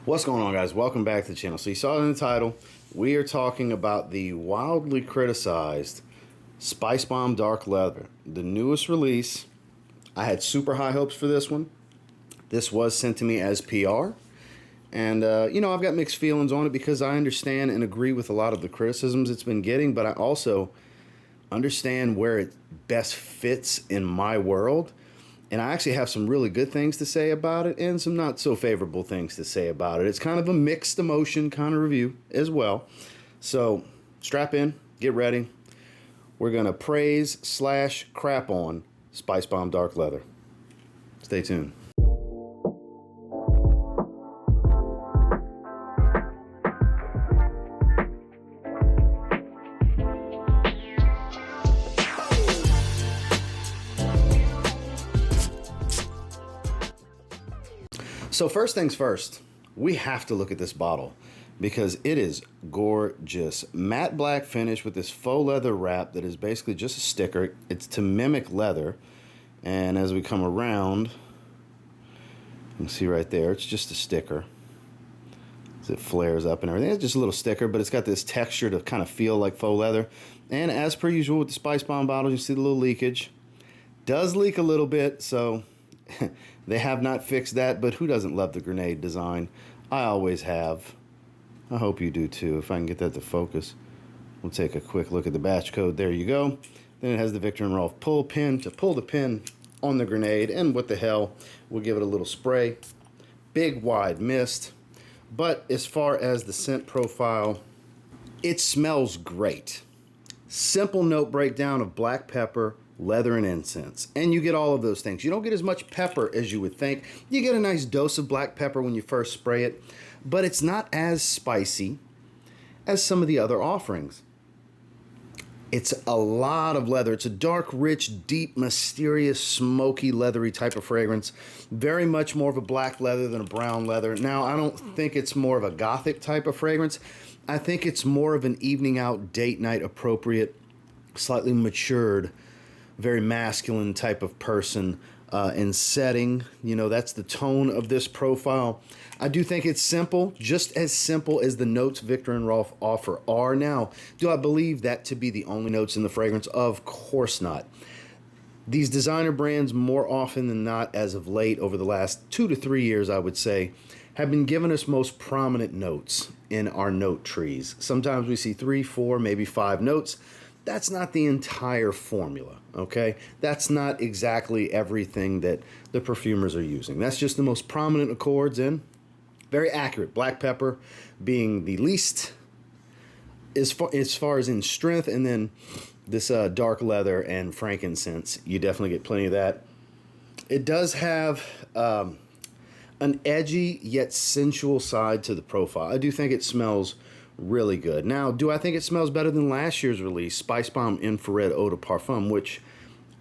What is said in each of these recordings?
What's going on, guys? Welcome back to the channel. So you saw it in the title. We are talking about the wildly criticized Spicebomb Dark Leather, the newest release. I had super high hopes for this one. This was sent to me as PR. And, I've got mixed feelings on it because I understand and agree with a lot of the criticisms it's been getting, but I also understand where it best fits in my world. And I actually have some really good things to say about it and some not so favorable things to say about it. It's kind of a mixed emotion kind of review as well. So strap in, get ready. We're going to praise / crap on Spicebomb Dark Leather. Stay tuned. So first things first, we have to look at this bottle because it is gorgeous. Matte black finish with this faux leather wrap that is basically just a sticker. It's to mimic leather. And as we come around, you can see right there, it's just a sticker. As it flares up and everything. It's just a little sticker, but it's got this texture to kind of feel like faux leather. And as per usual with the Spicebomb bottles, you see the little leakage. Does leak a little bit, so they have not fixed that, but who doesn't love the grenade design? I always have. I hope you do too. If I can get that to focus. We'll take a quick look at the batch code. There you go. Then it has the Viktor Rolf pull pin to pull the pin on the grenade. And what the hell, we'll give it a little spray. Big wide mist. But as far as the scent profile, it smells great. Simple note breakdown of black pepper, leather, and incense. And you get all of those things. You don't get as much pepper as you would think. You get a nice dose of black pepper when you first spray it, but it's not as spicy as some of the other offerings. It's a lot of leather. It's a dark, rich, deep, mysterious, smoky, leathery type of fragrance. Very much more of a black leather than a brown leather. Now, I don't think it's more of a gothic type of fragrance. I think it's more of an evening out, date night appropriate, slightly matured, very masculine type of person in setting. You know, that's the tone of this profile. I do think it's simple, just as simple as the notes Viktor and Rolf offer are. Now, do I believe that to be the only notes in the fragrance? Of course not. These designer brands, more often than not, as of late, over the last 2 to 3 years, I would say, have been giving us most prominent notes in our note trees. Sometimes we see 3, 4, maybe 5 notes. That's not the entire formula, okay? That's not exactly everything that the perfumers are using. That's just the most prominent accords and very accurate. Black pepper being the least as far as in strength, and then this dark leather and frankincense. You definitely get plenty of that. It does have an edgy yet sensual side to the profile. I do think it smells really good. Now, do I think it smells better than last year's release, Spicebomb Infrared Eau de Parfum, which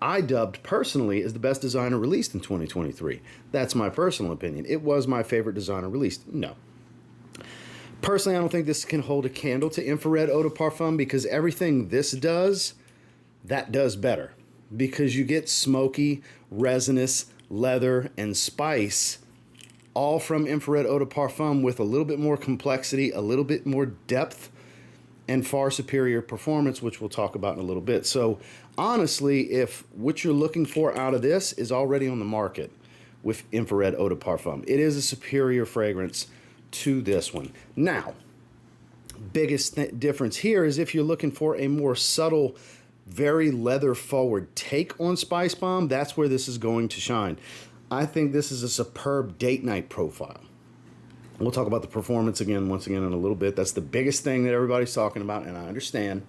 I dubbed personally as the best designer released in 2023. That's my personal opinion. It was my favorite designer released. No. Personally, I don't think this can hold a candle to Infrared Eau de Parfum because everything this does, that does better. Because you get smoky, resinous, leather, and spice all from Infrared Eau de Parfum with a little bit more complexity, a little bit more depth, and far superior performance, which we'll talk about in a little bit. So honestly, if what you're looking for out of this is already on the market with Infrared Eau de Parfum, it is a superior fragrance to this one. Now, biggest difference here is if you're looking for a more subtle, very leather forward take on Spicebomb, that's where this is going to shine. I think this is a superb date night profile. We'll talk about the performance once again in a little bit. That's the biggest thing that everybody's talking about, and I understand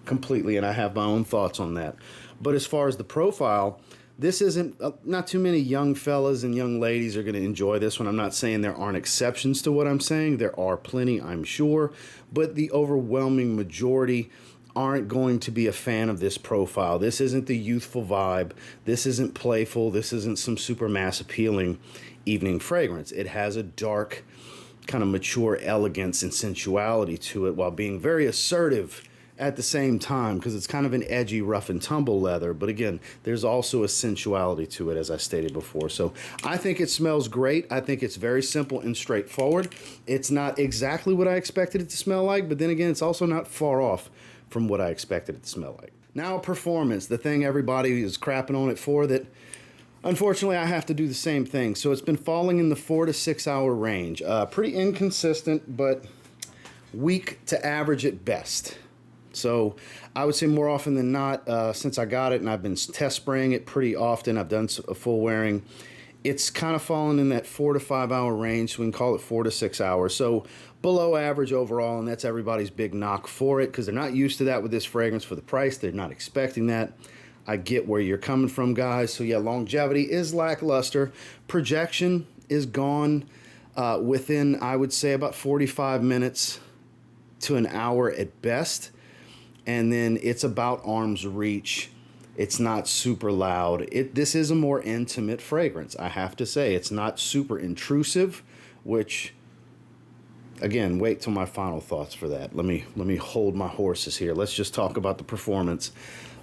completely, and I have my own thoughts on that. But as far as the profile, this isn't, not too many young fellas and young ladies are going to enjoy this one. I'm not saying there aren't exceptions to what I'm saying. There are plenty, I'm sure, but the overwhelming majority aren't going to be a fan of this profile. This isn't the youthful vibe. This isn't playful. This isn't some super mass appealing evening fragrance. It has a dark, kind of mature elegance and sensuality to it while being very assertive at the same time because it's kind of an edgy, rough and tumble leather. But again, there's also a sensuality to it, as I stated before. So I think it smells great. I think it's very simple and straightforward. It's not exactly what I expected it to smell like, but then again, it's also not far off from what I expected it to smell like. Now, performance, the thing everybody is crapping on it for, that unfortunately I have to do the same thing. So it's been falling in the 4 to 6 hour range. Pretty inconsistent, but weak to average at best. So I would say more often than not, since I got it and I've been test spraying it pretty often, I've done a full wearing, it's kind of fallen in that 4 to 5 hour range. So we can call it 4 to 6 hours. So below average overall, and that's everybody's big knock for it because they're not used to that with this fragrance for the price. They're not expecting that. I get where you're coming from, guys. So yeah, longevity is lackluster. Projection is gone within, I would say, about 45 minutes to an hour at best. And then it's about arm's reach. It's not super loud. This is a more intimate fragrance, I have to say. It's not super intrusive, which, again, wait till my final thoughts for that. Let me hold my horses here. Let's just talk about the performance.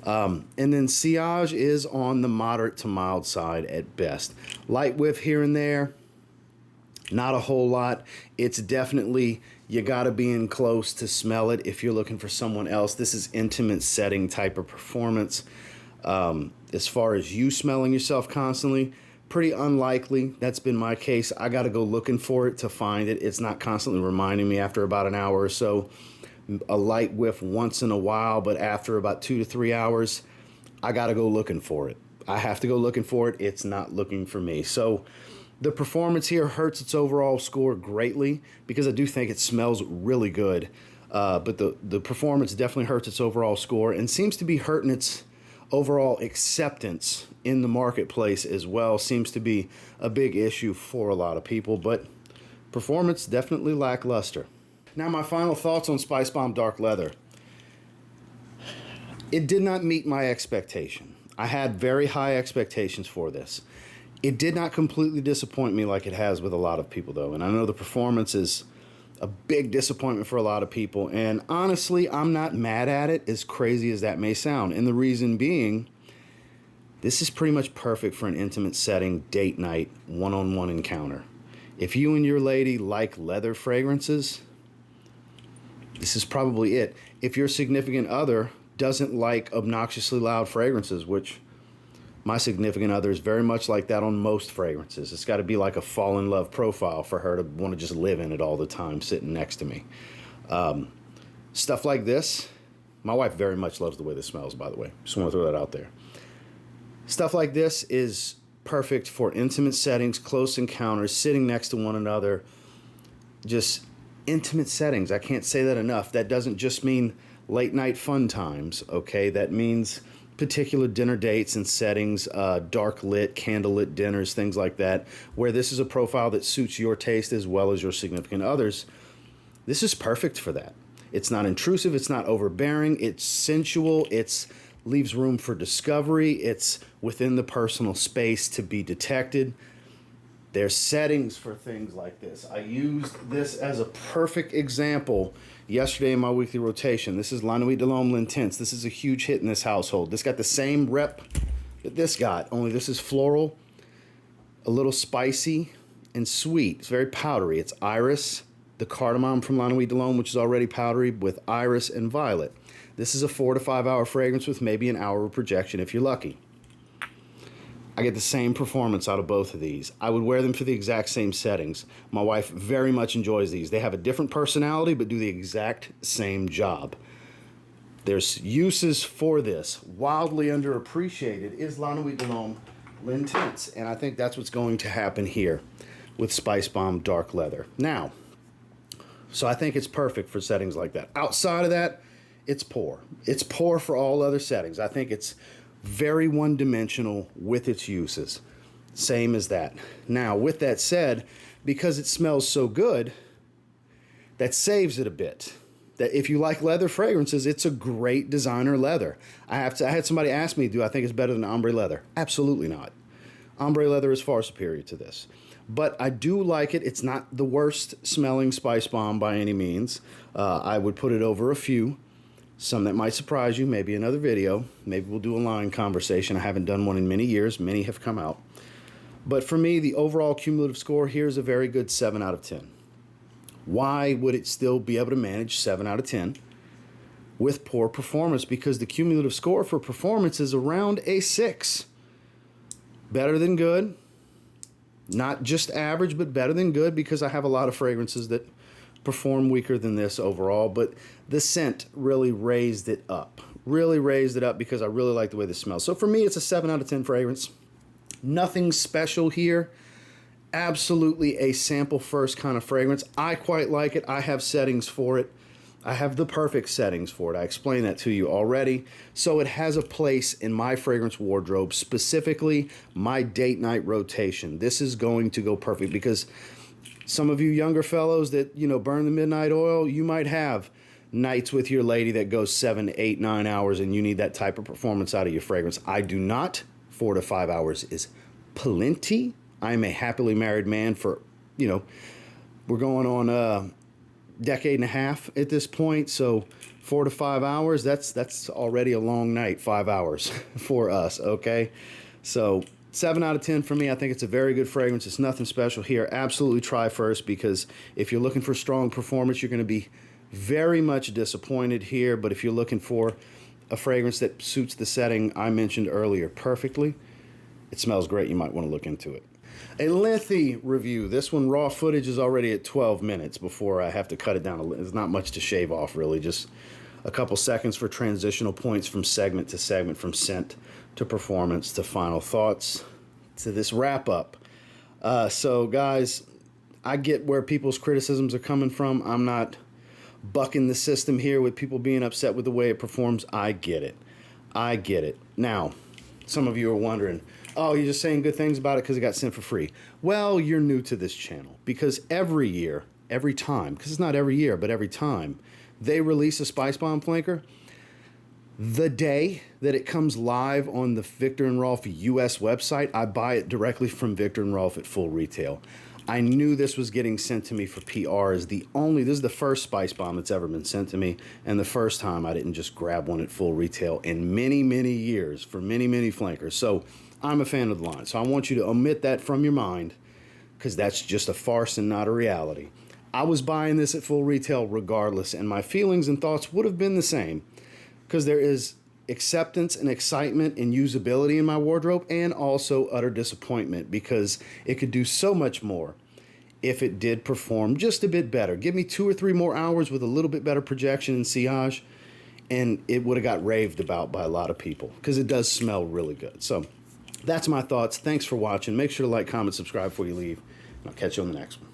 And then sillage is on the moderate to mild side at best. Light whiff here and there, not a whole lot. It's definitely, you got to be in close to smell it if you're looking for someone else. This is intimate setting type of performance. As far as you smelling yourself constantly, pretty unlikely. That's been my case. I got to go looking for it to find it. It's not constantly reminding me after about an hour or so. A light whiff once in a while, but after about 2 to 3 hours, I got to go looking for it. I have to go looking for it. It's not looking for me. So the performance here hurts its overall score greatly because I do think it smells really good. But the performance definitely hurts its overall score and seems to be hurting its overall acceptance in the marketplace as well. Seems to be a big issue for a lot of people, but performance definitely lackluster. Now, my final thoughts on Spicebomb Dark Leather. It did not meet my expectation. I had very high expectations for this. It did not completely disappoint me like it has with a lot of people, though. And I know the performance is a big disappointment for a lot of people. And honestly, I'm not mad at it, as crazy as that may sound. And the reason being, this is pretty much perfect for an intimate setting, date night, one-on-one encounter. If you and your lady like leather fragrances, this is probably it. If your significant other doesn't like obnoxiously loud fragrances, which my significant other is very much like that on most fragrances. It's got to be like a fall in love profile for her to want to just live in it all the time, sitting next to me. Stuff like this, my wife very much loves the way this smells, by the way. Just want to throw that out there. Stuff like this is perfect for intimate settings, close encounters, sitting next to one another, just intimate settings. I can't say that enough. That doesn't just mean late night fun times, okay? That means particular dinner dates and settings, dark lit, candle lit dinners, things like that, where this is a profile that suits your taste as well as your significant others. This is perfect for that. It's not intrusive, it's not overbearing, it's sensual, it's leaves room for discovery, it's within the personal space to be detected. There's settings for things like this. I used this as a perfect example yesterday in my weekly rotation. This is La Nuit de l'Homme L'Intense. This is a huge hit in this household. This got the same rep that this got, only this is floral, a little spicy, and sweet. It's very powdery. It's iris, the cardamom from La Nuit de l'Homme, which is already powdery, with iris and violet. This is a 4 to 5 hour fragrance with maybe an hour of projection if you're lucky. I get the same performance out of both of these. I would wear them for the exact same settings. My wife very much enjoys these. They have a different personality, but do the exact same job. There's uses for this. Wildly underappreciated is La Nuit de l'Homme L'Intense, and I think that's what's going to happen here with Spicebomb Dark Leather. Now, so I think it's perfect for settings like that. Outside of that, it's poor. It's poor for all other settings. I think it's very one-dimensional with its uses. Same as that. Now, with that said, because it smells so good, that saves it a bit. That if you like leather fragrances, it's a great designer leather. I had somebody ask me, do I think it's better than ombre leather? Absolutely not. Ombre leather is far superior to this. But I do like it. It's not the worst smelling Spicebomb by any means. I would put it over a few. Some that might surprise you, maybe another video. Maybe we'll do a line conversation. I haven't done one in many years. Many have come out. But for me, the overall cumulative score here is a very good 7 out of 10. Why would it still be able to manage 7 out of 10 with poor performance? Because the cumulative score for performance is around a 6. Better than good. Not just average, but better than good, because I have a lot of fragrances that perform weaker than this overall. But the scent really raised it up. Really raised it up because I really like the way this smells. So for me, it's a 7 out of 10 fragrance. Nothing special here. Absolutely a sample first kind of fragrance. I quite like it. I have settings for it. I have the perfect settings for it. I explained that to you already. So it has a place in my fragrance wardrobe, specifically my date night rotation. This is going to go perfect because some of you younger fellows that, burn the midnight oil, you might have nights with your lady that goes 7, 8, 9 hours and you need that type of performance out of your fragrance. I do not. 4 to 5 hours is plenty. I'm a happily married man for, we're going on a decade and a half at this point. So 4 to 5 hours, that's already a long night, 5 hours for us, okay? So 7 out of 10 for me. I think it's a very good fragrance. It's nothing special here. Absolutely try first, because if you're looking for strong performance, you're going to be very much disappointed here. But if you're looking for a fragrance that suits the setting I mentioned earlier perfectly, it smells great. You might want to look into it. A lengthy review. This one, raw footage, is already at 12 minutes before I have to cut it down. There's not much to shave off, really. Just a couple seconds for transitional points from segment to segment, from scent to performance to final thoughts to this wrap up. So guys, I get where people's criticisms are coming from. I'm not bucking the system here with people being upset with the way it performs. I get it. I get it. Now, some of you are wondering, oh, you're just saying good things about it because it got sent for free. Well, you're new to this channel, because every year, every time, because it's not every year, but every time they release a Spicebomb flanker, the day that it comes live on the Viktor and Rolf US website, I buy it directly from Viktor and Rolf at full retail. I knew this was getting sent to me for PR. This is the first Spicebomb that's ever been sent to me, and the first time I didn't just grab one at full retail in many, many years for many, many flankers. So I'm a fan of the line. So I want you to omit that from your mind, because that's just a farce and not a reality. I was buying this at full retail regardless, and my feelings and thoughts would have been the same, because there is acceptance and excitement and usability in my wardrobe, and also utter disappointment because it could do so much more if it did perform just a bit better. Give me 2 or 3 more hours with a little bit better projection and sillage, and it would have got raved about by a lot of people, because it does smell really good. So that's my thoughts. Thanks for watching. Make sure to like, comment, subscribe before you leave, and I'll catch you on the next one.